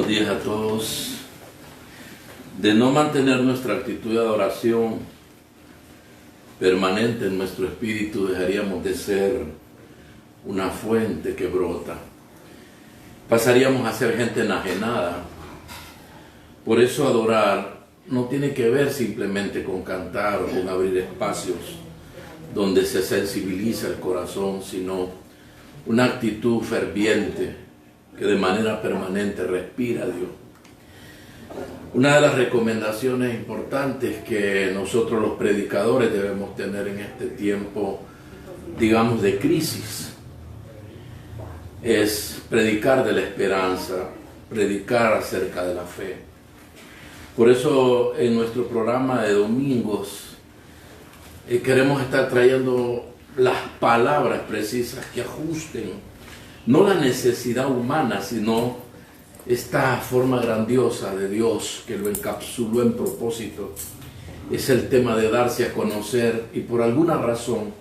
Buenos días a todos. De no mantener nuestra actitud de adoración permanente en nuestro espíritu, dejaríamos de ser una fuente que brota. Pasaríamos a ser gente enajenada. Por eso adorar no tiene que ver simplemente con cantar o con abrir espacios donde se sensibiliza el corazón, sino una actitud ferviente que de manera permanente respira a Dios. Una de las recomendaciones importantes que nosotros los predicadores debemos tener en este tiempo, digamos, de crisis, es predicar de la esperanza, predicar acerca de la fe. Por eso en nuestro programa de domingos queremos estar trayendo las palabras precisas que ajusten no la necesidad humana, sino esta forma grandiosa de Dios que lo encapsuló en propósito. Es el tema de darse a conocer, y por alguna razón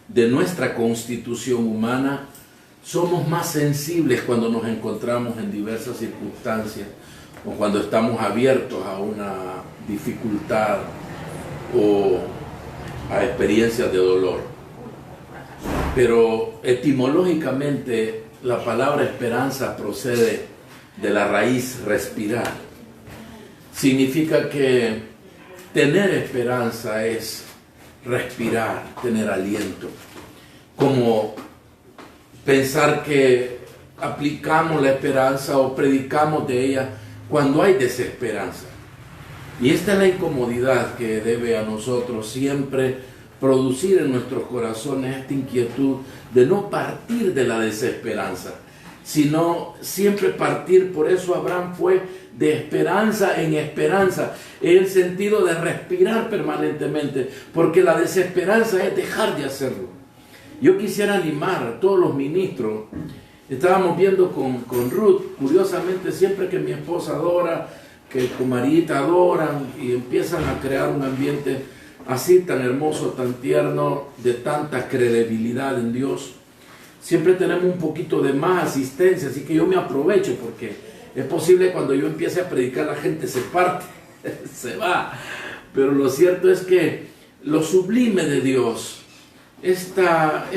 de nuestra constitución humana somos más sensibles cuando nos encontramos en diversas circunstancias o cuando estamos abiertos a una dificultad o a experiencias de dolor. Pero etimológicamente la palabra esperanza procede de la raíz respirar. Significa que tener esperanza es respirar, tener aliento. Como pensar que aplicamos la esperanza o predicamos de ella cuando hay desesperanza. Y esta es la incomodidad que debe a nosotros siempre producir en nuestros corazones esta inquietud de no partir de la desesperanza, sino siempre partir. Por eso Abraham fue de esperanza en esperanza, en el sentido de respirar permanentemente, porque la desesperanza es dejar de hacerlo. Yo quisiera animar a todos los ministros. Estábamos viendo con Ruth, curiosamente, siempre que mi esposa adora, que con Marita adoran y empiezan a crear un ambiente así tan hermoso, tan tierno, de tanta credibilidad en Dios, siempre tenemos un poquito de más asistencia, así que yo me aprovecho, porque es posible cuando yo empiece a predicar la gente se parte, se va, pero lo cierto es que lo sublime de Dios, esta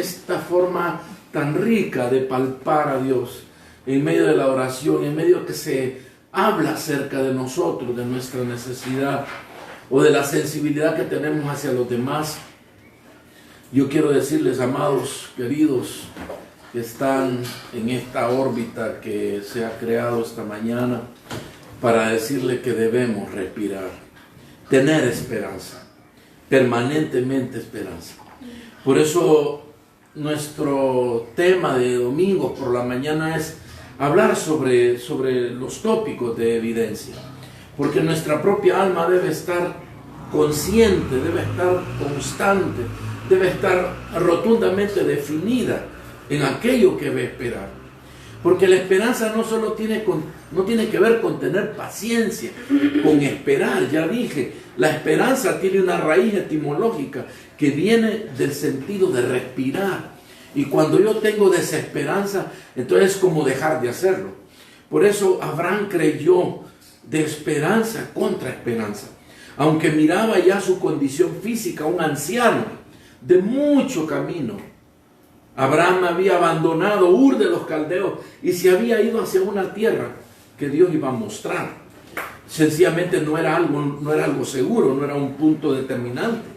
forma tan rica de palpar a Dios en medio de la oración, en medio que se habla acerca de nosotros, de nuestra necesidad o de la sensibilidad que tenemos hacia los demás. Yo quiero decirles, amados, queridos, que están en esta órbita que se ha creado esta mañana, para decirles que debemos respirar, tener esperanza, permanentemente esperanza. Por eso nuestro tema de domingos por la mañana es hablar sobre los tópicos de evidencia, porque nuestra propia alma debe estar consciente, debe estar constante, debe estar rotundamente definida en aquello que debe esperar. Porque la esperanza no solo tiene que ver con tener paciencia, con esperar. Ya dije, la esperanza tiene una raíz etimológica que viene del sentido de respirar. Y cuando yo tengo desesperanza, entonces es como dejar de hacerlo. Por eso Abraham creyó de esperanza contra esperanza. Aunque miraba ya su condición física, un anciano de mucho camino. Abraham había abandonado Ur de los Caldeos y se había ido hacia una tierra que Dios iba a mostrar. Sencillamente no era algo seguro, no era un punto determinante.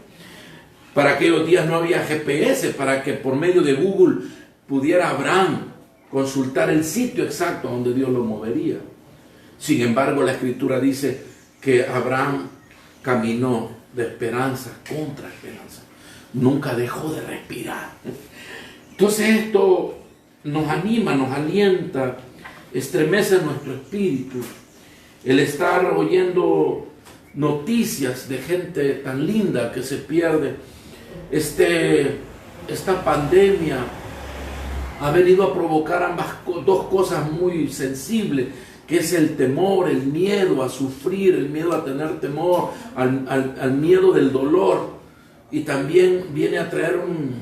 Para aquellos días no había GPS para que por medio de Google pudiera Abraham consultar el sitio exacto donde Dios lo movería. Sin embargo, la Escritura dice que Abraham caminó de esperanza contra esperanza. Nunca dejó de respirar. Entonces esto nos anima, nos alienta, estremece nuestro espíritu. El estar oyendo noticias de gente tan linda que se pierde. Esta pandemia ha venido a provocar dos cosas muy sensibles, que es el temor, el miedo a sufrir, el miedo a tener temor, al miedo del dolor, y también viene a traer un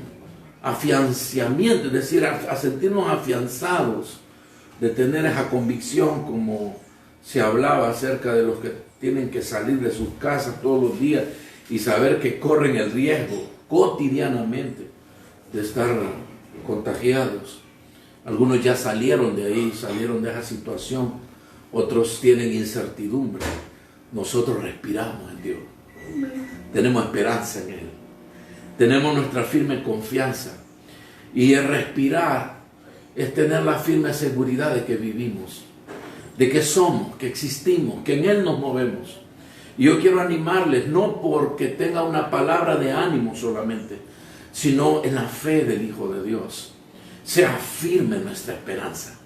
afianzamiento, es decir, a sentirnos afianzados de tener esa convicción como se hablaba acerca de los que tienen que salir de sus casas todos los días y saber que corren el riesgo cotidianamente de estar contagiados. Algunos ya salieron de ahí, salieron de esa situación, otros tienen incertidumbre. Nosotros respiramos en Dios, tenemos esperanza en Él, tenemos nuestra firme confianza, y el respirar es tener la firme seguridad de que vivimos, de que somos, que existimos, que en Él nos movemos. Y yo quiero animarles, no porque tenga una palabra de ánimo solamente, sino en la fe del Hijo de Dios. Sea firme nuestra esperanza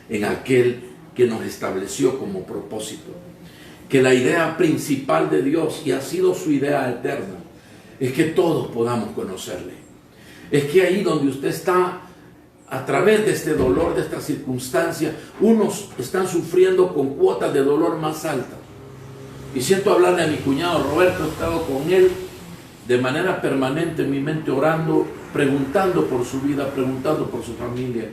en aquel que nos estableció como propósito. Que la idea principal de Dios, y ha sido su idea eterna, es que todos podamos conocerle. Es que ahí donde usted está, a través de este dolor, de esta circunstancia, unos están sufriendo con cuotas de dolor más altas. Y siento hablarle a mi cuñado Roberto, he estado con él de manera permanente en mi mente, orando, preguntando por su vida, preguntando por su familia.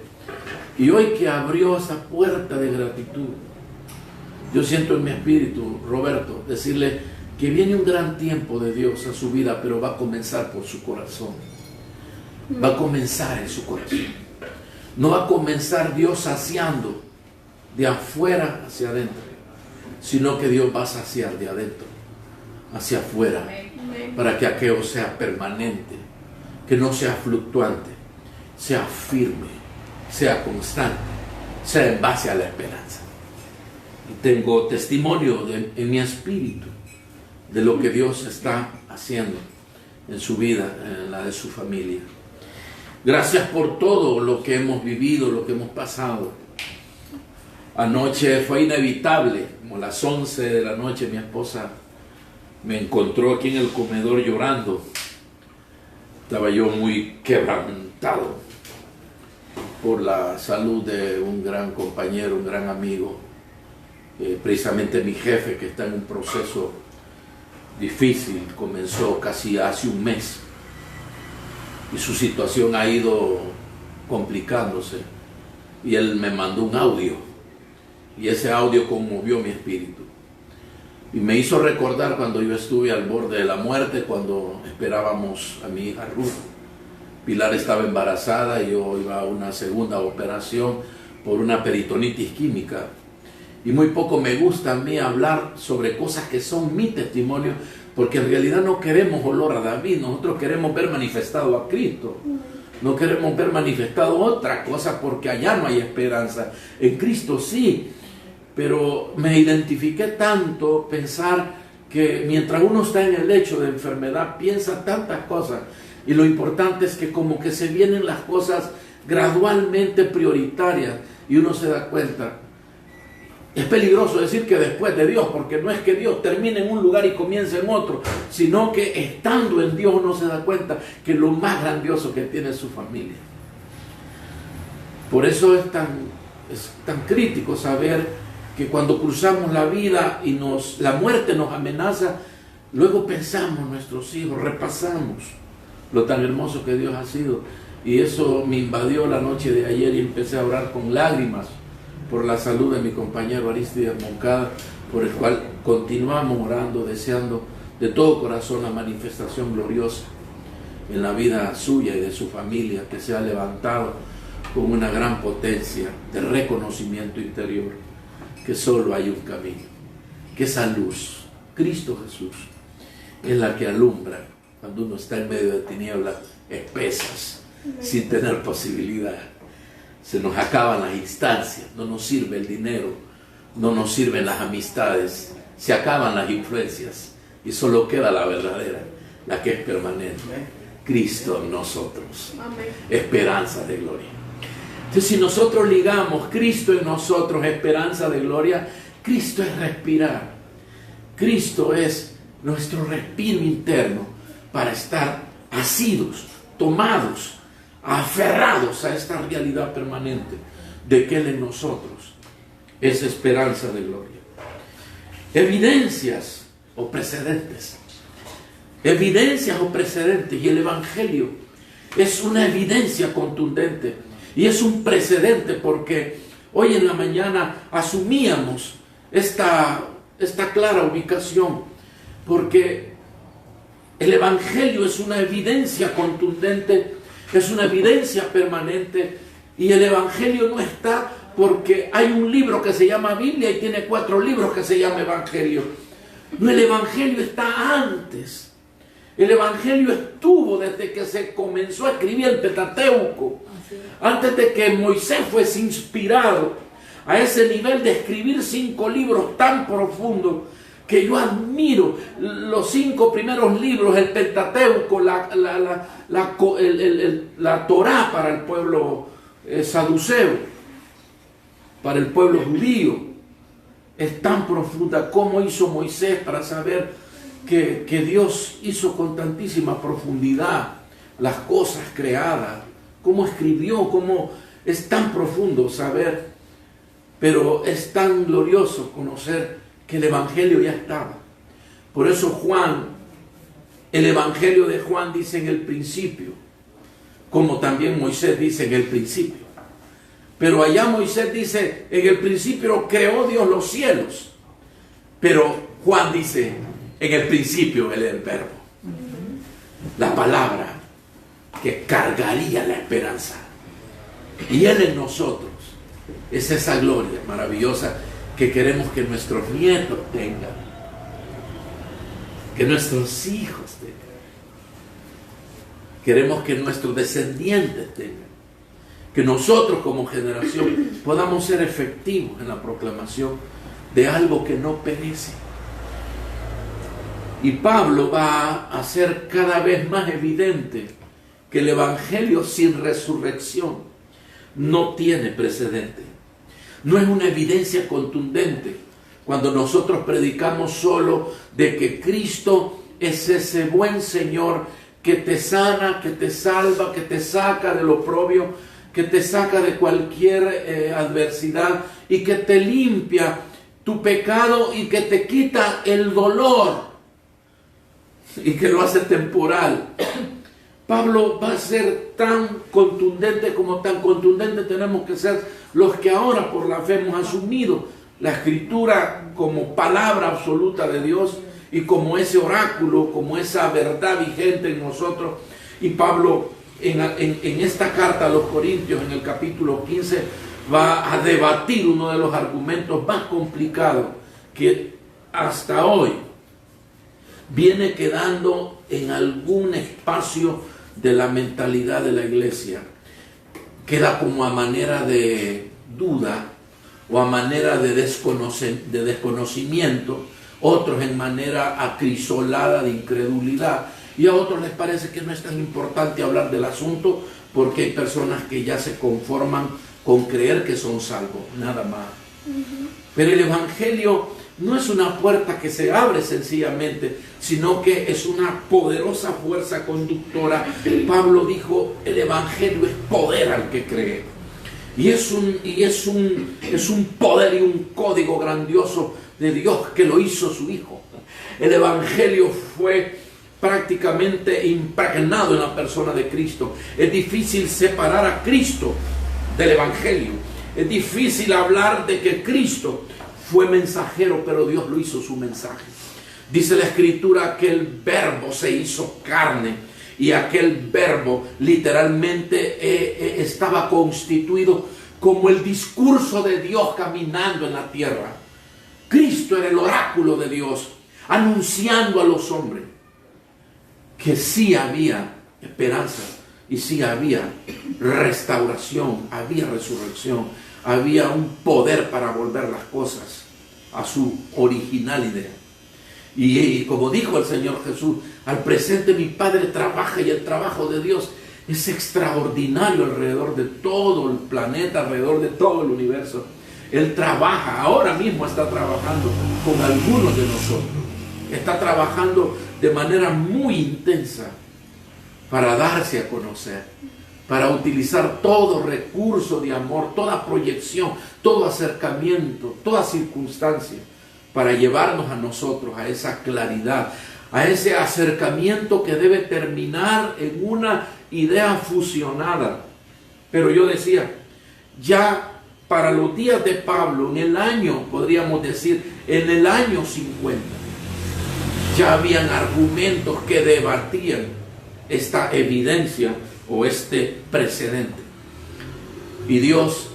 Y hoy que abrió esa puerta de gratitud, yo siento en mi espíritu, Roberto, decirle que viene un gran tiempo de Dios a su vida, pero va a comenzar por su corazón. Va a comenzar en su corazón. No va a comenzar Dios saciando de afuera hacia adentro, sino que Dios va a saciar de adentro hacia afuera, para que aquello sea permanente, que no sea fluctuante, sea firme, sea constante, sea en base a la esperanza. Y tengo testimonio en mi espíritu de lo que Dios está haciendo en su vida, en la de su familia. Gracias por todo lo que hemos vivido, lo que hemos pasado. Anoche fue inevitable, como a las 11 de la noche mi esposa me encontró aquí en el comedor llorando. Estaba yo muy quebrantado por la salud de un gran compañero, un gran amigo, precisamente mi jefe, que está en un proceso difícil, comenzó casi hace un mes y su situación ha ido complicándose, y él me mandó un audio y ese audio conmovió mi espíritu y me hizo recordar cuando yo estuve al borde de la muerte, cuando esperábamos a mi hija Ruth. Pilar estaba embarazada y yo iba a una segunda operación por una peritonitis química. Y muy poco me gusta a mí hablar sobre cosas que son mi testimonio, porque en realidad no queremos olor a David, nosotros queremos ver manifestado a Cristo. No queremos ver manifestado otra cosa, porque allá no hay esperanza. En Cristo sí, pero me identifiqué tanto pensar que mientras uno está en el lecho de enfermedad, piensa tantas cosas, y lo importante es que como que se vienen las cosas gradualmente prioritarias y uno se da cuenta. Es peligroso decir que después de Dios, porque no es que Dios termine en un lugar y comience en otro, sino que estando en Dios uno se da cuenta que lo más grandioso que tiene es su familia. Por eso es tan crítico saber que cuando cruzamos la vida y la muerte nos amenaza, luego pensamos en nuestros hijos, repasamos lo tan hermoso que Dios ha sido. Y eso me invadió la noche de ayer y empecé a orar con lágrimas por la salud de mi compañero Aristides Moncada, por el cual continuamos orando, deseando de todo corazón la manifestación gloriosa en la vida suya y de su familia, que se ha levantado con una gran potencia de reconocimiento interior, que solo hay un camino, que esa luz, Cristo Jesús, es la que alumbra cuando uno está en medio de tinieblas espesas, sin tener posibilidad. Se nos acaban las instancias, no nos sirve el dinero, no nos sirven las amistades, se acaban las influencias y solo queda la verdadera, la que es permanente, Cristo en nosotros, esperanza de gloria. Entonces, si nosotros ligamos Cristo en nosotros, esperanza de gloria, Cristo es respirar, Cristo es nuestro respiro interno para estar asidos, tomados, aferrados a esta realidad permanente de que Él en nosotros es esperanza de gloria. Evidencias o precedentes. Evidencias o precedentes. Y el Evangelio es una evidencia contundente y es un precedente, porque hoy en la mañana asumíamos esta clara ubicación, porque el Evangelio es una evidencia contundente, es una evidencia permanente, y el Evangelio no está porque hay un libro que se llama Biblia y tiene 4 libros que se llama Evangelio. No, el Evangelio está antes. El Evangelio estuvo desde que se comenzó a escribir el Pentateuco, antes de que Moisés fuese inspirado a ese nivel de escribir 5 libros tan profundos que yo admiro. Los 5 primeros libros, el Pentateuco, la Torá para el pueblo saduceo, para el pueblo judío, es tan profunda. Cómo hizo Moisés para saber que Dios hizo con tantísima profundidad las cosas creadas, cómo escribió, cómo es tan profundo saber, pero es tan glorioso conocer que el Evangelio ya estaba. Por eso Juan, el Evangelio de Juan dice en el principio, como también Moisés dice en el principio. Pero allá Moisés dice, en el principio creó Dios los cielos. Pero Juan dice, en el principio Él era el Verbo. La palabra que cargaría la esperanza. Y Él en nosotros. Es esa gloria maravillosa que queremos que nuestros nietos tengan. Que nuestros hijos tengan. Queremos que nuestros descendientes tengan. Que nosotros como generación podamos ser efectivos en la proclamación de algo que no perece. Y Pablo va a hacer cada vez más evidente que el Evangelio sin resurrección no tiene precedente. No es una evidencia contundente cuando nosotros predicamos solo de que Cristo es ese buen Señor que te sana, que te salva, que te saca del oprobio, que te saca de cualquier adversidad y que te limpia tu pecado y que te quita el dolor y que lo hace temporal. Pablo va a ser tan contundente como tan contundente tenemos que ser los que ahora por la fe hemos asumido la Escritura como palabra absoluta de Dios y como ese oráculo, como esa verdad vigente en nosotros. Y Pablo en esta carta a los Corintios, en el capítulo 15, va a debatir uno de los argumentos más complicados que hasta hoy viene quedando en algún espacio de la mentalidad de la iglesia. Queda como a manera de duda o a manera de desconocimiento, otros en manera acrisolada de incredulidad, y a otros les parece que no es tan importante hablar del asunto porque hay personas que ya se conforman con creer que son salvos, nada más. Pero el Evangelio no es una puerta que se abre sencillamente, sino que es una poderosa fuerza conductora. Pablo dijo, el Evangelio es poder al que cree. Y es un poder y un código grandioso de Dios que lo hizo su Hijo. El Evangelio fue prácticamente impregnado en la persona de Cristo. Es difícil separar a Cristo del Evangelio. Es difícil hablar de que Cristo fue mensajero, pero Dios lo hizo su mensaje. Dice la Escritura que el Verbo se hizo carne y aquel Verbo literalmente estaba constituido como el discurso de Dios caminando en la tierra. Cristo era el oráculo de Dios, anunciando a los hombres que sí había esperanza y sí había restauración, había resurrección, había un poder para volver las cosas a su original idea. Y como dijo el Señor Jesús, al presente mi Padre trabaja y el trabajo de Dios es extraordinario alrededor de todo el planeta, alrededor de todo el universo. Él trabaja, ahora mismo está trabajando con algunos de nosotros. Está trabajando de manera muy intensa para darse a conocer, para utilizar todo recurso de amor, toda proyección, todo acercamiento, toda circunstancia, para llevarnos a nosotros a esa claridad, a ese acercamiento que debe terminar en una idea fusionada. Pero yo decía, ya para los días de Pablo, en el año, podríamos decir, en el año 50, ya habían argumentos que debatían esta evidencia o este precedente. Y Dios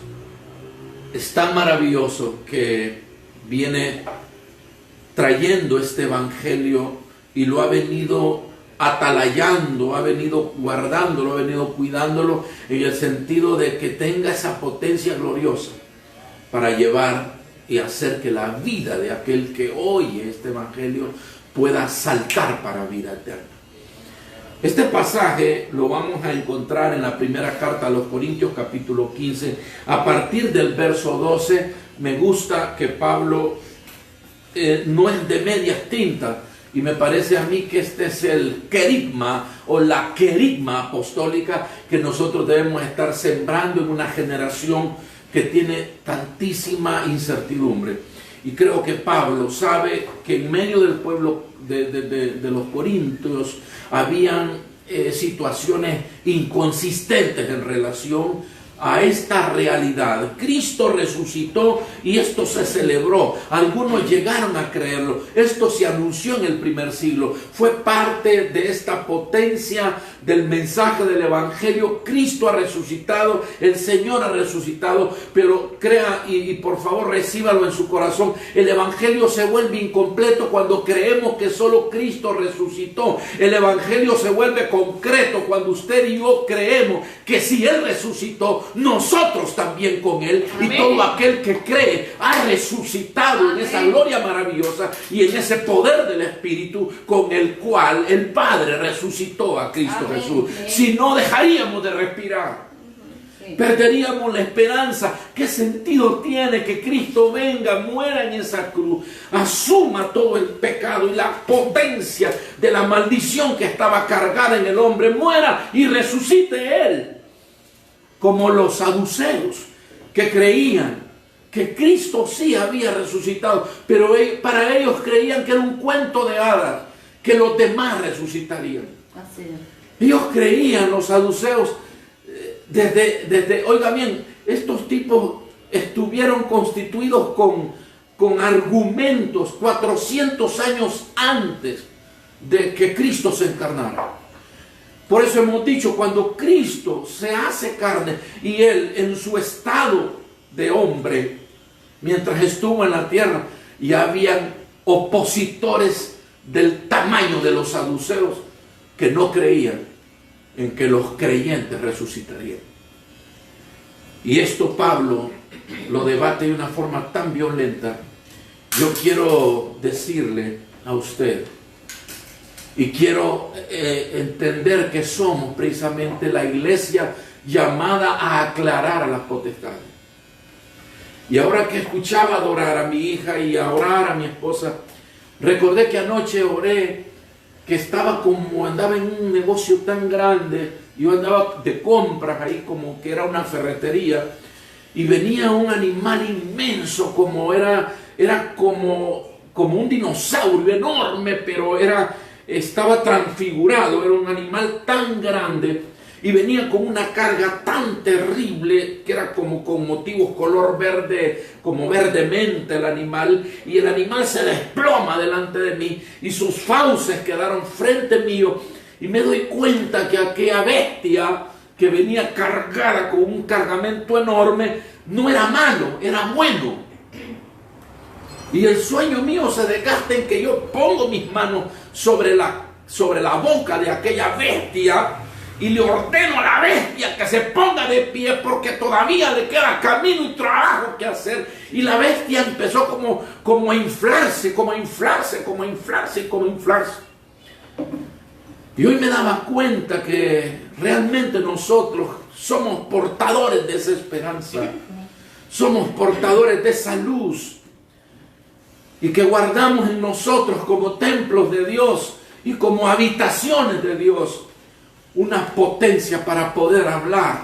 es tan maravilloso que viene trayendo este evangelio y lo ha venido atalayando, ha venido guardándolo, ha venido cuidándolo, en el sentido de que tenga esa potencia gloriosa para llevar y hacer que la vida de aquel que oye este evangelio pueda saltar para vida eterna. Este pasaje lo vamos a encontrar en la primera carta a los Corintios, capítulo 15, a partir del verso 12. Me gusta que Pablo no es de medias tintas, y me parece a mí que este es el querigma o la querigma apostólica que nosotros debemos estar sembrando en una generación que tiene tantísima incertidumbre. Y creo que Pablo sabe que en medio del pueblo de los corintios habían situaciones inconsistentes en relación a esta realidad. Cristo resucitó y esto se celebró. Algunos llegaron a creerlo. Esto se anunció en el primer siglo. Fue parte de esta potencia del mensaje del evangelio. Cristo ha resucitado, el Señor ha resucitado, pero crea y por favor recíbalo en su corazón. El evangelio se vuelve incompleto cuando creemos que solo Cristo resucitó. El evangelio se vuelve concreto cuando usted y yo creemos que si Él resucitó, nosotros también con Él. Amén. Y todo aquel que cree ha resucitado. Amén. En esa gloria maravillosa y en ese poder del Espíritu con el cual el Padre resucitó a Cristo. Amén. Jesús. Amén. Si no, dejaríamos de respirar. Sí. Perderíamos la esperanza. ¿Qué sentido tiene que Cristo venga, muera en esa cruz, asuma todo el pecado y la potencia de la maldición que estaba cargada en el hombre, muera y resucite Él? Como los saduceos, que creían que Cristo sí había resucitado, pero para ellos creían que era un cuento de hadas, que los demás resucitarían. Así es. Ellos creían, los saduceos, oiga bien, estos tipos estuvieron constituidos con argumentos 400 años antes de que Cristo se encarnara. Por eso hemos dicho, cuando Cristo se hace carne y Él en su estado de hombre, mientras estuvo en la tierra, ya habían opositores del tamaño de los saduceos que no creían en que los creyentes resucitarían. Y esto Pablo lo debate de una forma tan violenta. Yo quiero decirle a usted, y quiero entender que somos precisamente la iglesia llamada a aclarar a las potestades. Y ahora que escuchaba adorar a mi hija y a orar a mi esposa, recordé que anoche oré, que andaba en un negocio tan grande, yo andaba de compras ahí como que era una ferretería, y venía un animal inmenso, era como un dinosaurio enorme, pero estaba transfigurado, era un animal tan grande y venía con una carga tan terrible que era como con motivos color verde, como verde menta el animal, y el animal se desploma delante de mí y sus fauces quedaron frente mío, y me doy cuenta que aquella bestia que venía cargada con un cargamento enorme no era malo, era bueno. Y el sueño mío se desgasta en que yo pongo mis manos sobre la boca de aquella bestia y le ordeno a la bestia que se ponga de pie porque todavía le queda camino y trabajo que hacer. Y la bestia empezó como a inflarse. Y hoy me daba cuenta que realmente nosotros somos portadores de esa esperanza. Somos portadores de esa luz. Y que guardamos en nosotros como templos de Dios y como habitaciones de Dios una potencia para poder hablar,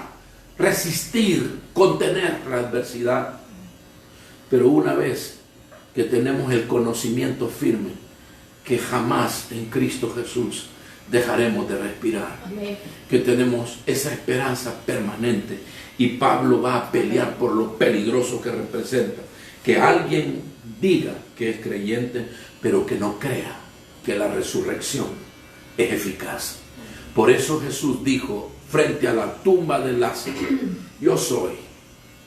resistir, contener la adversidad. Pero una vez que tenemos el conocimiento firme que jamás en Cristo Jesús dejaremos de respirar. Amén. Que tenemos esa esperanza permanente. Y Pablo va a pelear por lo peligroso que representa. Que alguien diga que es creyente, pero que no crea que la resurrección es eficaz. Por eso Jesús dijo frente a la tumba de Lázaro: yo soy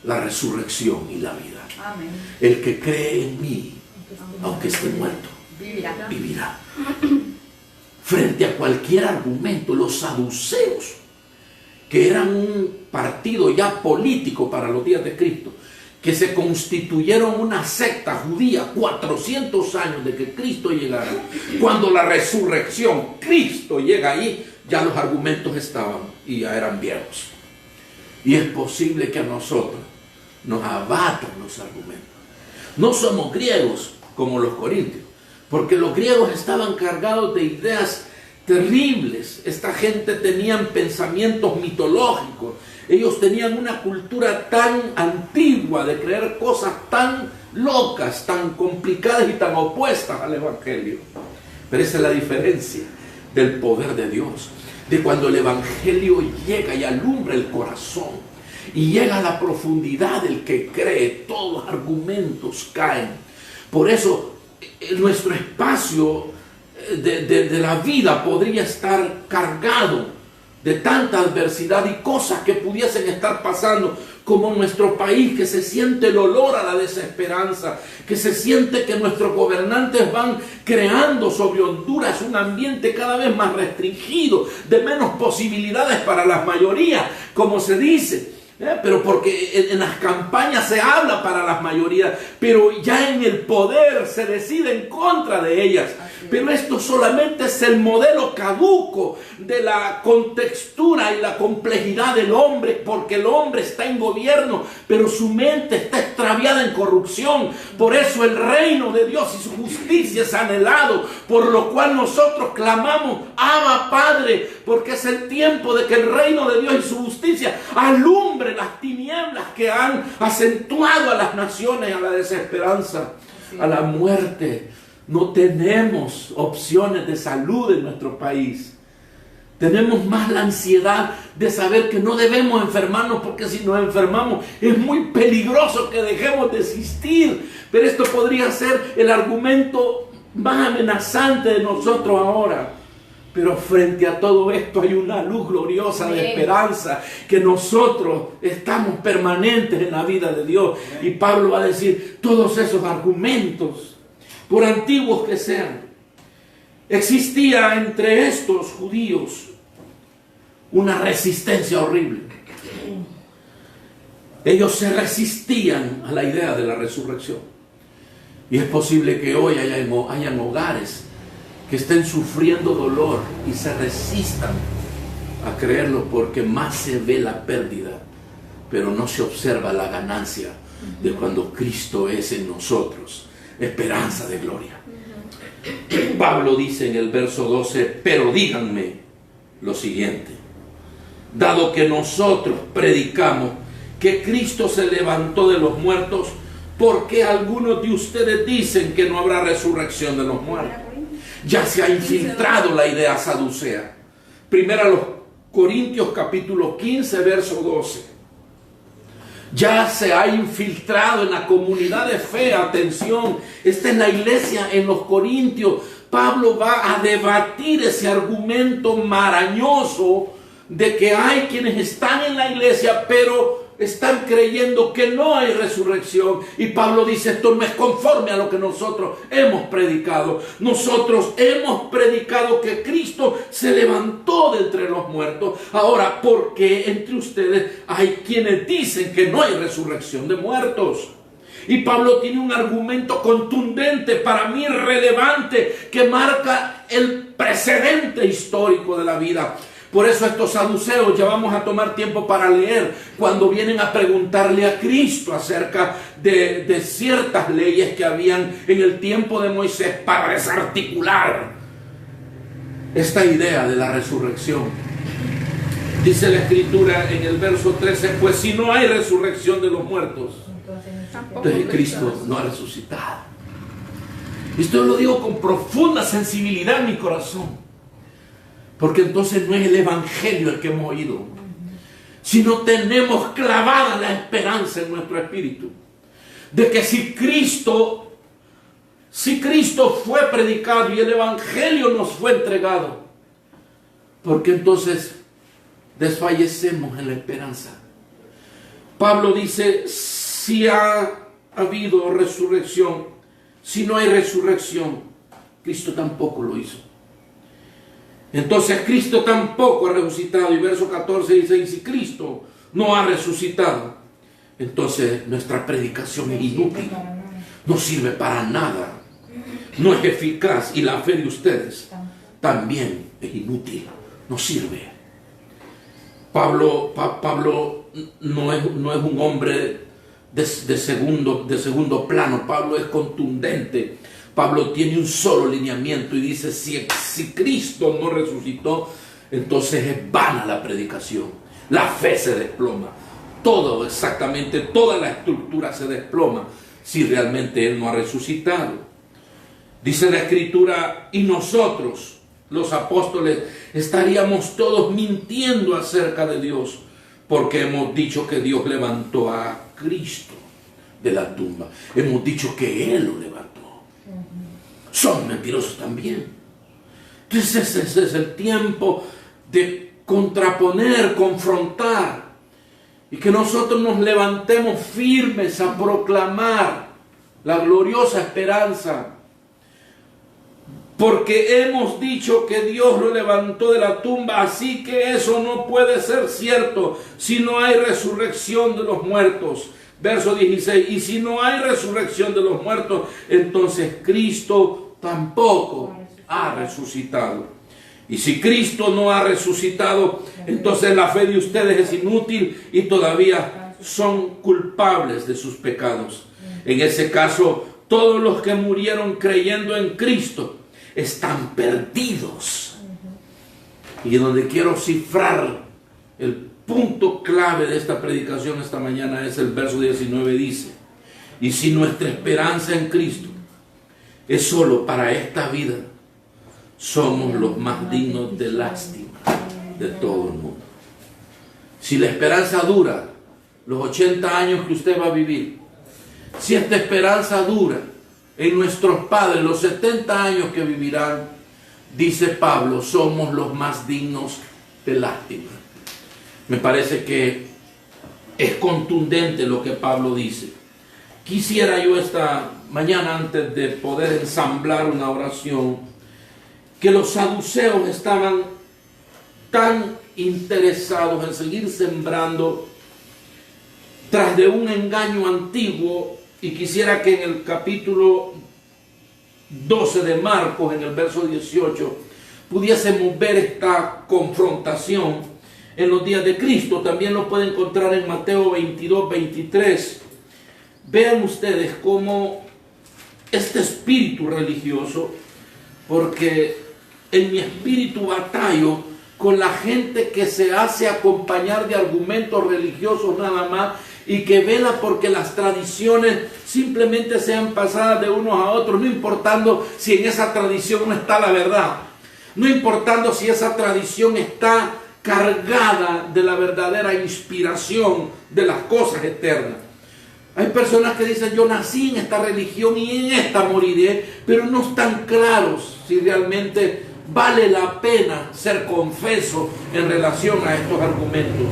la resurrección y la vida. Amén. El que cree en mí, aunque esté muerto, Vivirá. vivirá. Frente a cualquier argumento, los saduceos, que eran un partido ya político para los días de Cristo, que se constituyeron una secta judía 400 años de que Cristo llegara. Cuando la resurrección, Cristo llega ahí, ya los argumentos estaban y ya eran viejos. Y es posible que a nosotros nos abatan los argumentos. No somos griegos como los corintios, porque los griegos estaban cargados de ideas terribles. Esta gente tenía pensamientos mitológicos. Ellos tenían una cultura tan antigua de creer cosas tan locas, tan complicadas y tan opuestas al Evangelio. Pero esa es la diferencia del poder de Dios, de cuando el Evangelio llega y alumbra el corazón y llega a la profundidad del que cree, todos los argumentos caen. Por eso nuestro espacio de la vida podría estar cargado de tanta adversidad y cosas que pudiesen estar pasando, como en nuestro país, que se siente el olor a la desesperanza, que se siente que nuestros gobernantes van creando sobre Honduras un ambiente cada vez más restringido, de menos posibilidades para las mayorías, como se dice. Pero porque en las campañas se habla para las mayorías, pero ya en el poder se decide en contra de ellas. Pero esto solamente es el modelo caduco de la contextura y la complejidad del hombre, porque el hombre está en gobierno, pero su mente está extraviada en corrupción. Por eso el reino de Dios y su justicia es anhelado, por lo cual nosotros clamamos: Abba, Padre, porque es el tiempo de que el reino de Dios y su justicia alumbre las tinieblas que han acentuado a las naciones a la desesperanza, a la muerte. No tenemos opciones de salud en nuestro país. Tenemos más la ansiedad de saber que no debemos enfermarnos, porque si nos enfermamos es muy peligroso que dejemos de existir. Pero esto podría ser el argumento más amenazante de nosotros ahora. Pero frente a todo esto hay una luz gloriosa de esperanza, que nosotros estamos permanentes en la vida de Dios. Y Pablo va a decir: todos esos argumentos, por antiguos que sean, existía entre estos judíos una resistencia horrible. Ellos se resistían a la idea de la resurrección. Y es posible que hoy hayan hogares que estén sufriendo dolor y se resistan a creerlo, porque más se ve la pérdida, pero no se observa la ganancia de cuando Cristo es en nosotros, esperanza de gloria. Pablo dice en el verso 12: pero díganme lo siguiente: dado que nosotros predicamos que Cristo se levantó de los muertos, ¿por qué algunos de ustedes dicen que no habrá resurrección de los muertos? Ya se ha infiltrado la idea saducea. Primero a los Corintios capítulo 15, verso 12. Ya se ha infiltrado en la comunidad de fe. Atención, esta es la iglesia en los Corintios. Pablo va a debatir ese argumento marañoso de que hay quienes están en la iglesia, pero están creyendo que no hay resurrección. Y Pablo dice: esto no es conforme a lo que nosotros hemos predicado. Nosotros hemos predicado que Cristo se levantó de entre los muertos. Ahora, ¿por qué entre ustedes hay quienes dicen que no hay resurrección de muertos? Y Pablo tiene un argumento contundente, para mí relevante, que marca el precedente histórico de la vida. Por eso estos saduceos, ya vamos a tomar tiempo para leer, cuando vienen a preguntarle a Cristo acerca de ciertas leyes que habían en el tiempo de Moisés para desarticular esta idea de la resurrección. Dice la Escritura en el verso 13: pues si no hay resurrección de los muertos, entonces Cristo no ha resucitado. Esto lo digo con profunda sensibilidad en mi corazón. Porque entonces no es el evangelio el que hemos oído, sino tenemos clavada la esperanza en nuestro espíritu de que si Cristo fue predicado y el evangelio nos fue entregado, porque entonces desfallecemos en la esperanza. Pablo dice, si ha habido resurrección, si no hay resurrección, Cristo tampoco lo hizo. Entonces Cristo tampoco ha resucitado. Y verso 14 dice, y si Cristo no ha resucitado, entonces nuestra predicación es inútil, no sirve para nada, no es eficaz, y la fe de ustedes también es inútil, no sirve. Pablo no es un hombre de segundo plano. Pablo es contundente. Pablo tiene un solo lineamiento y dice, si Cristo no resucitó, entonces es vana la predicación. La fe se desploma. Exactamente toda la estructura se desploma si realmente Él no ha resucitado. Dice la Escritura, y nosotros, los apóstoles, estaríamos todos mintiendo acerca de Dios, porque hemos dicho que Dios levantó a Cristo de la tumba. Hemos dicho que Él lo levantó. Son mentirosos también. Entonces ese es el tiempo de contraponer, confrontar, y que nosotros nos levantemos firmes a proclamar la gloriosa esperanza. Porque hemos dicho que Dios lo levantó de la tumba, así que eso no puede ser cierto si no hay resurrección de los muertos. Verso 16, y si no hay resurrección de los muertos, entonces Cristo tampoco ha resucitado. Y si Cristo no ha resucitado, entonces la fe de ustedes es inútil y todavía son culpables de sus pecados. En ese caso, todos los que murieron creyendo en Cristo están perdidos. Y donde quiero cifrar el punto clave de esta predicación esta mañana es el verso 19, dice, y si nuestra esperanza en Cristo es solo para esta vida, somos los más dignos de lástima de todo el mundo. Si la esperanza dura los 80 años que usted va a vivir, si esta esperanza dura en nuestros padres los 70 años que vivirán, dice Pablo, somos los más dignos de lástima. Me parece que es contundente lo que Pablo dice. Quisiera yo esta mañana, antes de poder ensamblar una oración, que los saduceos estaban tan interesados en seguir sembrando tras de un engaño antiguo, y quisiera que en el capítulo 12 de Marcos, en el verso 18, pudiésemos ver esta confrontación en los días de Cristo. También lo pueden encontrar en Mateo 22, 23. Vean ustedes cómo este espíritu religioso, porque en mi espíritu batallo con la gente que se hace acompañar de argumentos religiosos nada más y que vela porque las tradiciones simplemente sean pasadas de unos a otros, no importando si en esa tradición no está la verdad, no importando si esa tradición está cargada de la verdadera inspiración de las cosas eternas. Hay personas que dicen, yo nací en esta religión y en esta moriré, pero no están claros si realmente vale la pena ser confeso en relación a estos argumentos.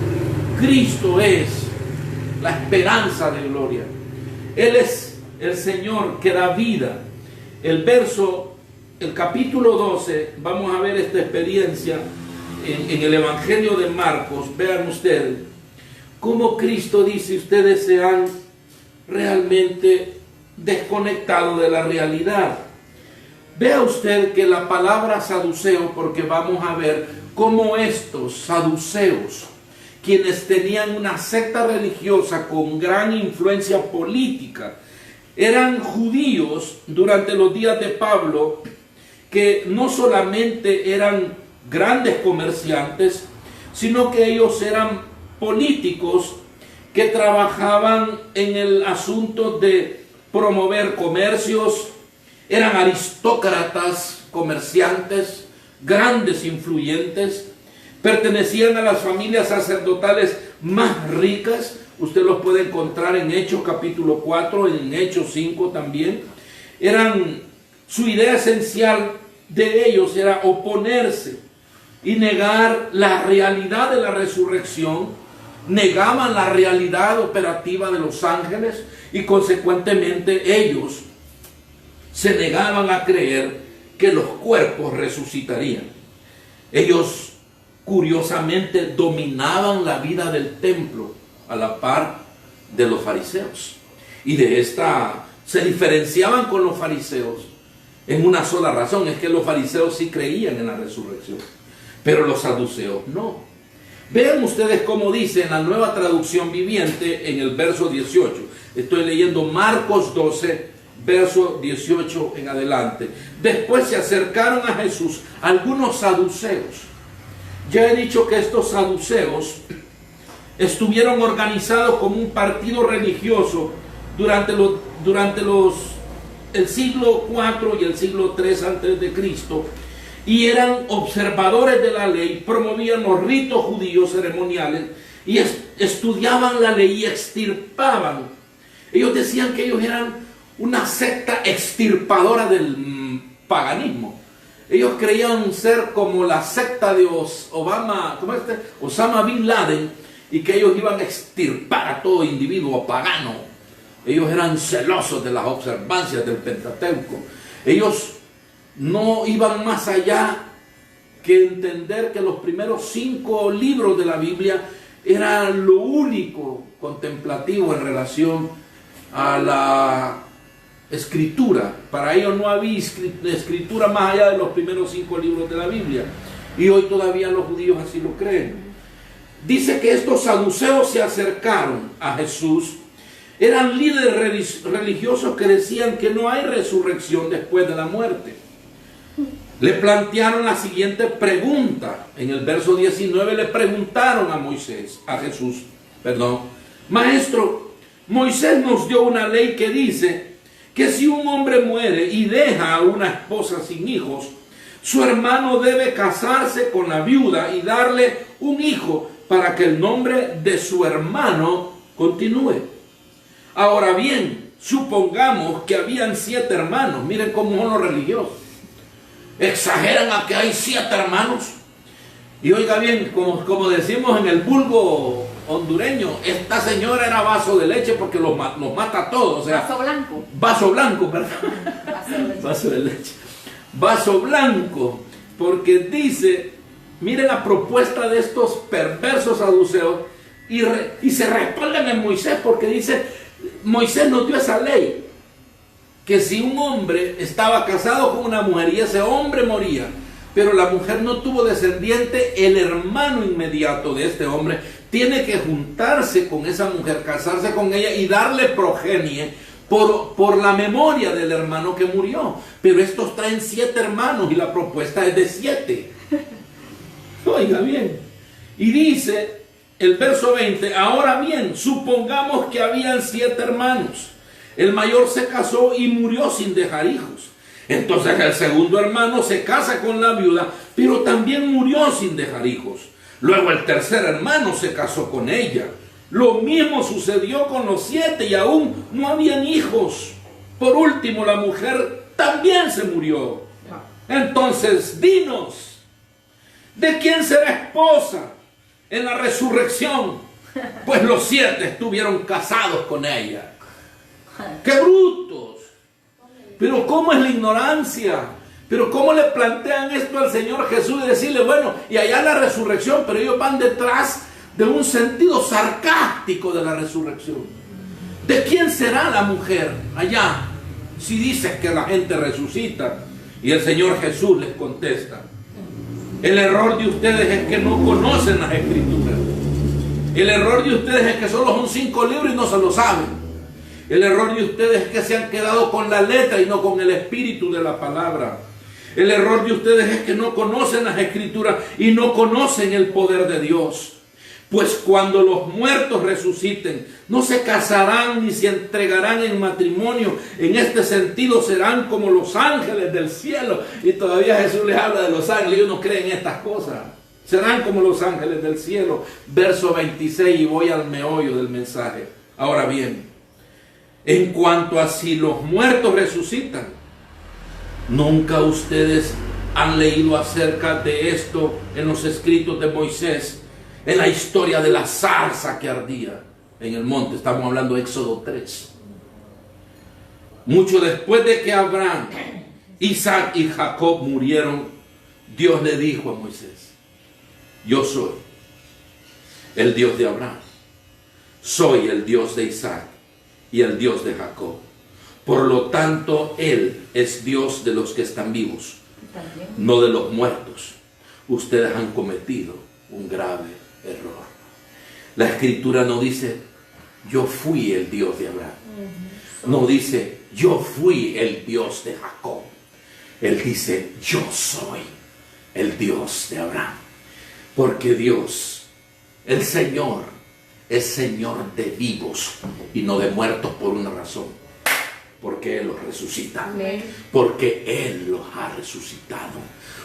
Cristo es la esperanza de gloria. Él es el Señor que da vida. El capítulo 12, vamos a ver esta experiencia en el Evangelio de Marcos. Vean ustedes cómo Cristo dice, ustedes se han realmente desconectado de la realidad. Vea usted que la palabra saduceo, porque vamos a ver cómo estos saduceos, quienes tenían una secta religiosa con gran influencia política, eran judíos durante los días de Pablo, que no solamente eran grandes comerciantes, sino que ellos eran políticos que trabajaban en el asunto de promover comercios, eran aristócratas, comerciantes, grandes, influyentes, pertenecían a las familias sacerdotales más ricas. Usted los puede encontrar en Hechos capítulo 4, en Hechos 5 también. Su idea esencial de ellos era oponerse y negar la realidad de la resurrección. Negaban la realidad operativa de los ángeles y consecuentemente ellos se negaban a creer que los cuerpos resucitarían. Ellos curiosamente dominaban la vida del templo a la par de los fariseos, y de esta se diferenciaban con los fariseos en una sola razón: es que los fariseos sí creían en la resurrección, pero los saduceos no. Vean ustedes cómo dice en la Nueva Traducción Viviente en el verso 18. Estoy leyendo Marcos 12, verso 18 en adelante. Después se acercaron a Jesús algunos saduceos. Ya he dicho que estos saduceos estuvieron organizados como un partido religioso durante el siglo IV y el siglo III antes de Cristo, y eran observadores de la ley, promovían los ritos judíos ceremoniales y estudiaban la ley y extirpaban. Ellos decían que ellos eran una secta extirpadora del paganismo. Ellos creían ser como la secta de Osama Bin Laden, y que ellos iban a extirpar a todo individuo pagano. Ellos eran celosos de las observancias del Pentateuco. Ellos no iban más allá que entender que los primeros 5 libros de la Biblia eran lo único contemplativo en relación a la escritura. Para ellos no había escritura más allá de los primeros 5 libros de la Biblia, y hoy todavía los judíos así lo creen. Dice que estos saduceos se acercaron a Jesús. Eran líderes religiosos que decían que no hay resurrección después de la muerte. Le plantearon la siguiente pregunta. En el verso 19 le preguntaron a Jesús, Maestro, Moisés nos dio una ley que dice que si un hombre muere y deja a una esposa sin hijos, su hermano debe casarse con la viuda y darle un hijo para que el nombre de su hermano continúe. Ahora bien, supongamos que habían 7 hermanos. Miren cómo son los religiosos. Exageran a que hay 7 hermanos. Y oiga bien, como decimos en el vulgo hondureño, esta señora era vaso de leche porque los mata a todos. O sea, vaso blanco. Vaso blanco, ¿verdad? Vaso de leche. Vaso blanco, porque dice, miren la propuesta de estos perversos saduceos, y se respaldan en Moisés, porque dice, Moisés nos dio esa ley, que si un hombre estaba casado con una mujer y ese hombre moría, pero la mujer no tuvo descendiente, el hermano inmediato de este hombre tiene que juntarse con esa mujer, casarse con ella y darle progenie por la memoria del hermano que murió. Pero estos traen 7 hermanos y la propuesta es de 7. Oiga bien. Y dice el verso 20, ahora bien, supongamos que habían 7 hermanos. El mayor se casó y murió sin dejar hijos. Entonces el segundo hermano se casa con la viuda, pero también murió sin dejar hijos. Luego el tercer hermano se casó con ella. Lo mismo sucedió con los 7 y aún no habían hijos. Por último, la mujer también se murió. Entonces, dinos, ¿de quién será esposa en la resurrección? Pues los 7 estuvieron casados con ella. ¡Qué brutos! Pero ¿cómo es la ignorancia? Pero ¿cómo le plantean esto al Señor Jesús y decirle, bueno, y allá la resurrección, pero ellos van detrás de un sentido sarcástico de la resurrección? ¿De quién será la mujer allá si dices que la gente resucita? Y el Señor Jesús les contesta, el error de ustedes es que no conocen las Escrituras. El error de ustedes es que solo son 5 libros y no se lo saben. El error de ustedes es que se han quedado con la letra y no con el espíritu de la palabra. El error de ustedes es que no conocen las Escrituras y no conocen el poder de Dios. Pues cuando los muertos resuciten, no se casarán ni se entregarán en matrimonio. En este sentido serán como los ángeles del cielo. Y todavía Jesús les habla de los ángeles. Ellos no creen en estas cosas. Serán como los ángeles del cielo. Verso 26, y voy al meollo del mensaje. Ahora bien, en cuanto a si los muertos resucitan, ¿nunca ustedes han leído acerca de esto en los escritos de Moisés? En la historia de la zarza que ardía en el monte. Estamos hablando de Éxodo 3. Mucho después de que Abraham, Isaac y Jacob murieron, Dios le dijo a Moisés: yo soy el Dios de Abraham, soy el Dios de Isaac y el Dios de Jacob. Por lo tanto, Él es Dios de los que están vivos, no de los muertos. Ustedes han cometido un grave error. La escritura no dice yo fui el Dios de Abraham. No dice yo fui el Dios de Jacob. Él dice yo soy el Dios de Abraham. Porque Dios, el Señor, es Señor de vivos y no de muertos por una razón. Porque Él los resucita. Porque Él los ha resucitado.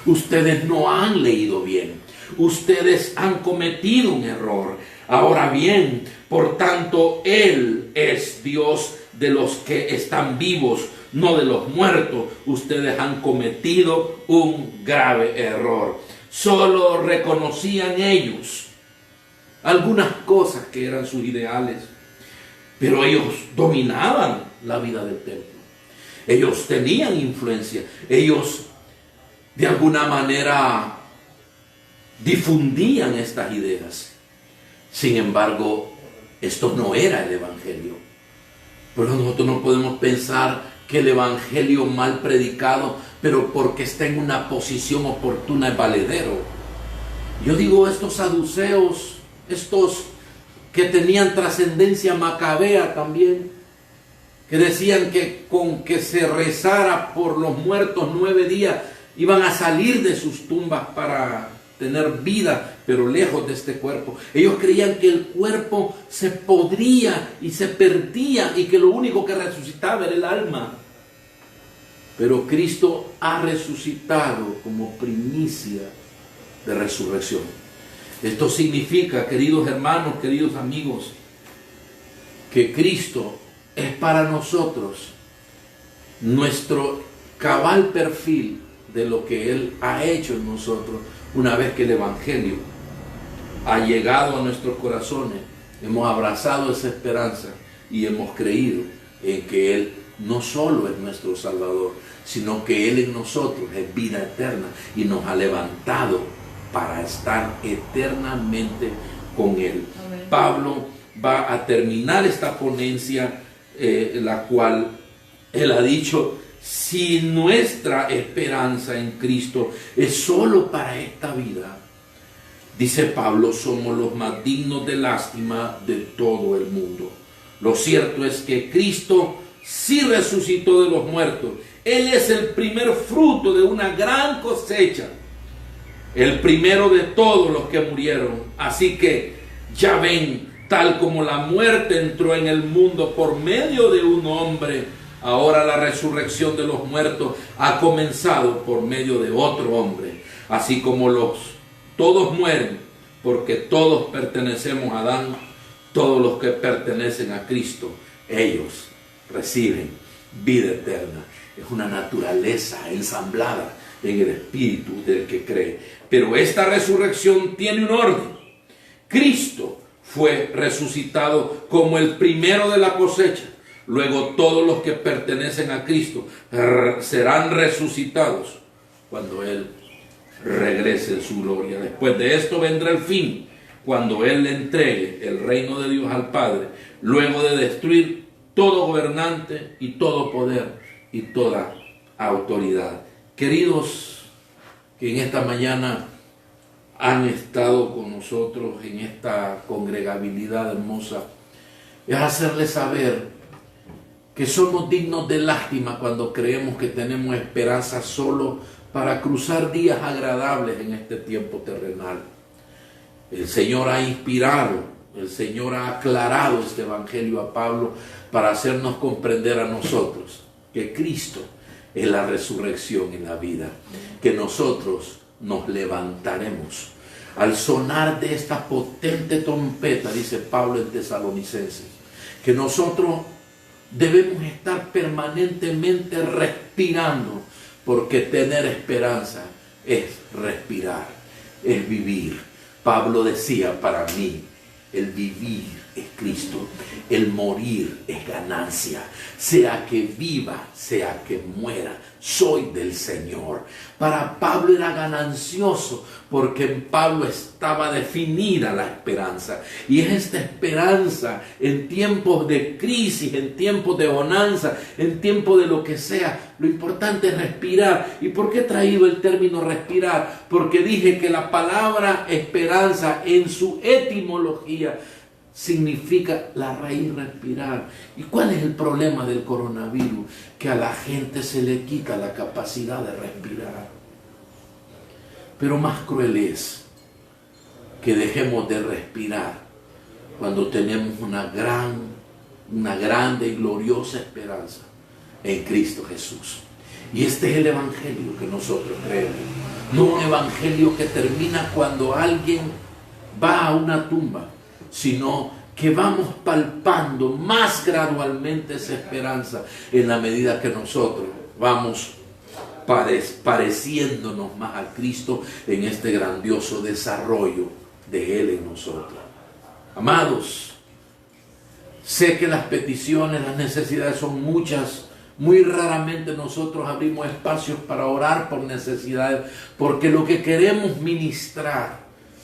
Ustedes no han leído bien. Ustedes han cometido un error. Ahora bien, por tanto, Él es Dios de los que están vivos, no de los muertos. Ustedes han cometido un grave error. Solo reconocían ellos algunas cosas que eran sus ideales, pero ellos dominaban la vida del templo. Ellos tenían influencia. Ellos de alguna manera difundían estas ideas. Sin embargo, esto no era el Evangelio. Pero nosotros no podemos pensar que el Evangelio mal predicado, pero porque está en una posición oportuna, es valedero. Yo digo, estos saduceos, estos que tenían trascendencia macabea también, que decían que con que se rezara por los muertos 9 días iban a salir de sus tumbas para tener vida, pero lejos de este cuerpo. Ellos creían que el cuerpo se podría y se perdía y que lo único que resucitaba era el alma. Pero Cristo ha resucitado como primicia de resurrección. Esto significa, queridos hermanos, queridos amigos, que Cristo es para nosotros nuestro cabal perfil de lo que Él ha hecho en nosotros. Una vez que el Evangelio ha llegado a nuestros corazones, hemos abrazado esa esperanza y hemos creído en que Él no solo es nuestro Salvador, sino que Él en nosotros es vida eterna y nos ha levantado para estar eternamente con Él. Amén. Pablo va a terminar esta ponencia, la cual él ha dicho: si nuestra esperanza en Cristo es solo para esta vida, dice Pablo, somos los más dignos de lástima de todo el mundo. Lo cierto es que Cristo sí resucitó de los muertos. Él es el primer fruto de una gran cosecha, el primero de todos los que murieron. Así que ya ven, tal como la muerte entró en el mundo por medio de un hombre, ahora la resurrección de los muertos ha comenzado por medio de otro hombre. Así como todos mueren, porque todos pertenecemos a Adán, todos los que pertenecen a Cristo, ellos reciben vida eterna. Es una naturaleza ensamblada en el espíritu del que cree. Pero esta resurrección tiene un orden. Cristo fue resucitado como el primero de la cosecha. Luego todos los que pertenecen a Cristo serán resucitados cuando Él regrese en su gloria. Después de esto vendrá el fin, cuando Él le entregue el reino de Dios al Padre, luego de destruir todo gobernante y todo poder y toda autoridad. Queridos que en esta mañana han estado con nosotros en esta congregabilidad hermosa, es hacerles saber que somos dignos de lástima cuando creemos que tenemos esperanza solo para cruzar días agradables en este tiempo terrenal. El Señor ha inspirado, el Señor ha aclarado este evangelio a Pablo para hacernos comprender a nosotros que Cristo es la resurrección y la vida, que nosotros nos levantaremos al sonar de esta potente trompeta, dice Pablo en Tesalonicenses, que nosotros debemos estar permanentemente respirando, porque tener esperanza es respirar, es vivir. Pablo decía, para mí, el vivir es Cristo, el morir es ganancia. Sea que viva, sea que muera, soy del Señor. Para Pablo era ganancioso, porque en Pablo estaba definida la esperanza. Y es esta esperanza en tiempos de crisis, en tiempos de bonanza, en tiempos de lo que sea. Lo importante es respirar. ¿Y por qué he traído el término respirar? Porque dije que la palabra esperanza en su etimología significa la raíz respirar. ¿Y cuál es el problema del coronavirus? Que a la gente se le quita la capacidad de respirar. Pero más cruel es que dejemos de respirar cuando tenemos una grande y gloriosa esperanza en Cristo Jesús. Y este es el evangelio que nosotros creemos. No un evangelio que termina cuando alguien va a una tumba, sino que vamos palpando más gradualmente esa esperanza en la medida que nosotros vamos pareciéndonos más a Cristo en este grandioso desarrollo de Él en nosotros. Amados, sé que las peticiones, las necesidades son muchas. Muy raramente nosotros abrimos espacios para orar por necesidades, porque lo que queremos ministrar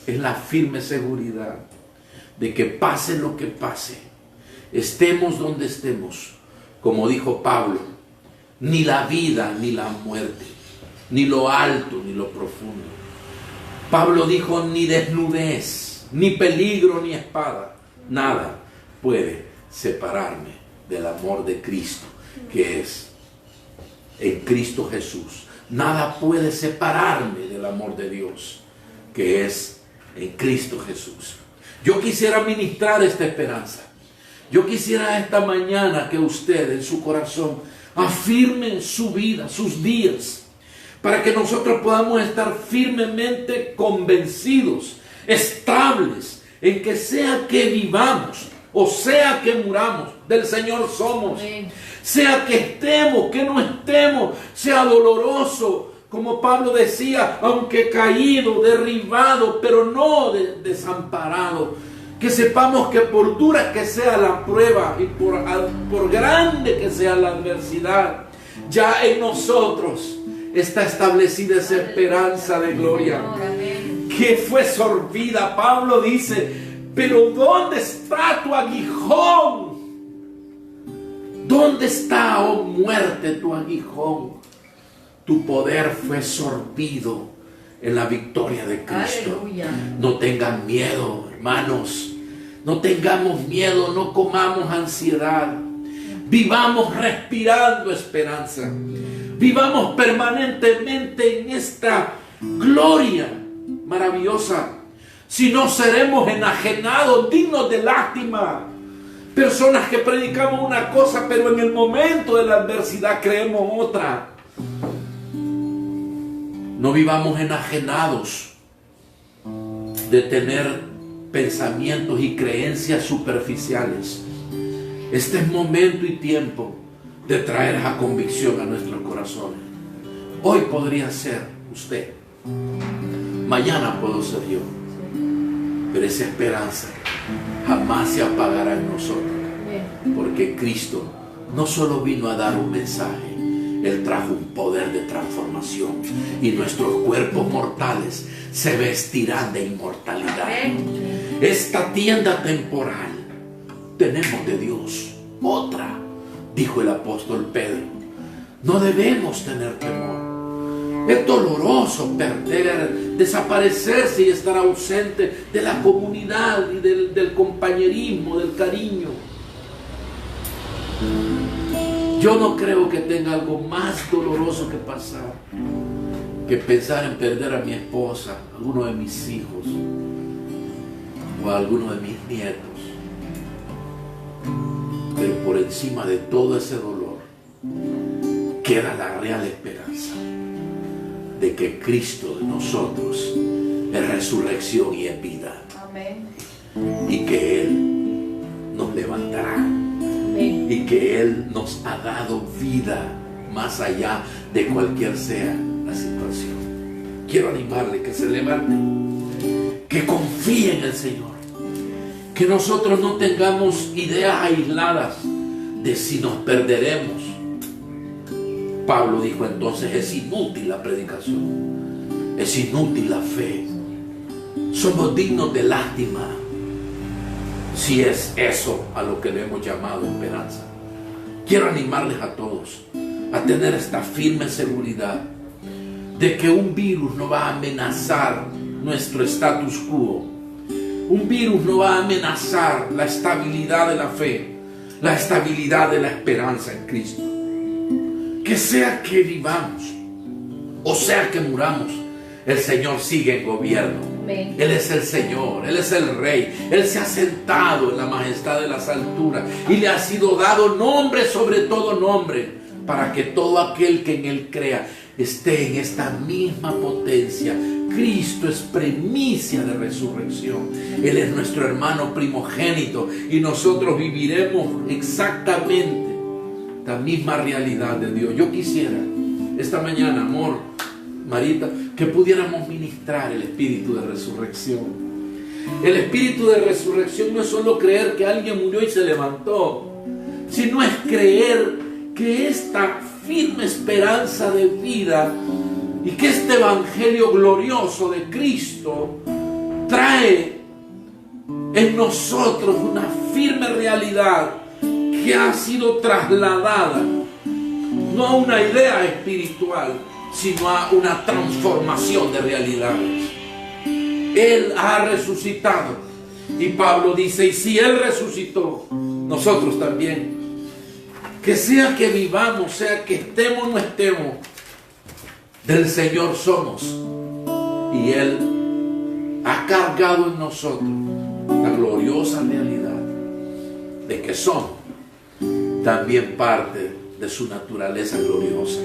es la firme seguridad de que pase lo que pase, estemos donde estemos, como dijo Pablo, ni la vida ni la muerte, ni lo alto ni lo profundo. Pablo dijo, ni desnudez, ni peligro ni espada, nada puede separarme del amor de Cristo, que es en Cristo Jesús. Nada puede separarme del amor de Dios, que es en Cristo Jesús. Yo quisiera ministrar esta esperanza. Yo quisiera esta mañana que usted en su corazón afirme su vida, sus días, para que nosotros podamos estar firmemente convencidos, estables, en que sea que vivamos o sea que muramos, del Señor somos. Amén. Sea que estemos, que no estemos, sea doloroso, como Pablo decía, aunque caído, derribado, pero no desamparado. Que sepamos que por dura que sea la prueba y por grande que sea la adversidad, ya en nosotros está establecida esa esperanza de gloria que fue sorbida. Pablo dice, pero ¿dónde está tu aguijón? ¿Dónde está, oh muerte, tu aguijón? Tu poder fue sorbido en la victoria de Cristo. Aleluya. No tengan miedo, hermanos. No tengamos miedo, no comamos ansiedad. Vivamos respirando esperanza. Vivamos permanentemente en esta gloria maravillosa. Si no, seremos enajenados, dignos de lástima. Personas que predicamos una cosa, pero en el momento de la adversidad creemos otra. No vivamos enajenados de tener pensamientos y creencias superficiales. Este es momento y tiempo de traer esa convicción a nuestros corazones. Hoy podría ser usted, mañana puedo ser yo, pero esa esperanza jamás se apagará en nosotros, porque Cristo no solo vino a dar un mensaje, Él trajo un poder de transformación, y nuestros cuerpos mortales se vestirán de inmortalidad. Esta tienda temporal tenemos de Dios, otra, dijo el apóstol Pedro. No debemos tener temor. Es doloroso perder, desaparecerse y estar ausente de la comunidad y del compañerismo, del cariño. Yo no creo que tenga algo más doloroso que pasar que pensar en perder a mi esposa, a uno de mis hijos, o a alguno de mis nietos. Pero por encima de todo ese dolor queda la real esperanza de que Cristo de nosotros es resurrección y es vida. Amén. Y que Él nos levantará. Amén. Y que Él nos ha dado vida más allá de cualquier sea la situación. Quiero animarle que se levante, que confíe en el Señor, que nosotros no tengamos ideas aisladas de si nos perderemos. Pablo dijo entonces: es inútil la predicación, es inútil la fe, somos dignos de lástima si es eso a lo que le hemos llamado esperanza. Quiero animarles a todos a tener esta firme seguridad de que un virus no va a amenazar nuestro status quo. Un virus no va a amenazar la estabilidad de la fe, la estabilidad de la esperanza en Cristo. Que sea que vivamos o sea que muramos, el Señor sigue en gobierno. Amén. Él es el Señor, Él es el Rey. Él se ha sentado en la majestad de las alturas y le ha sido dado nombre sobre todo nombre, para que todo aquel que en Él crea esté en esta misma potencia. Cristo es primicia de resurrección. Él es nuestro hermano primogénito y nosotros viviremos exactamente la misma realidad de Dios. Yo quisiera esta mañana, amor, Marita, que pudiéramos ministrar el espíritu de resurrección. El espíritu de resurrección no es solo creer que alguien murió y se levantó, sino es creer que esta firme esperanza de vida y que este evangelio glorioso de Cristo trae en nosotros una firme realidad que ha sido trasladada no a una idea espiritual, sino a una transformación de realidades. Él ha resucitado y Pablo dice: y si Él resucitó, nosotros también. Que sea que vivamos, sea que estemos o no estemos, del Señor somos. Y Él ha cargado en nosotros la gloriosa realidad de que somos también parte de su naturaleza gloriosa.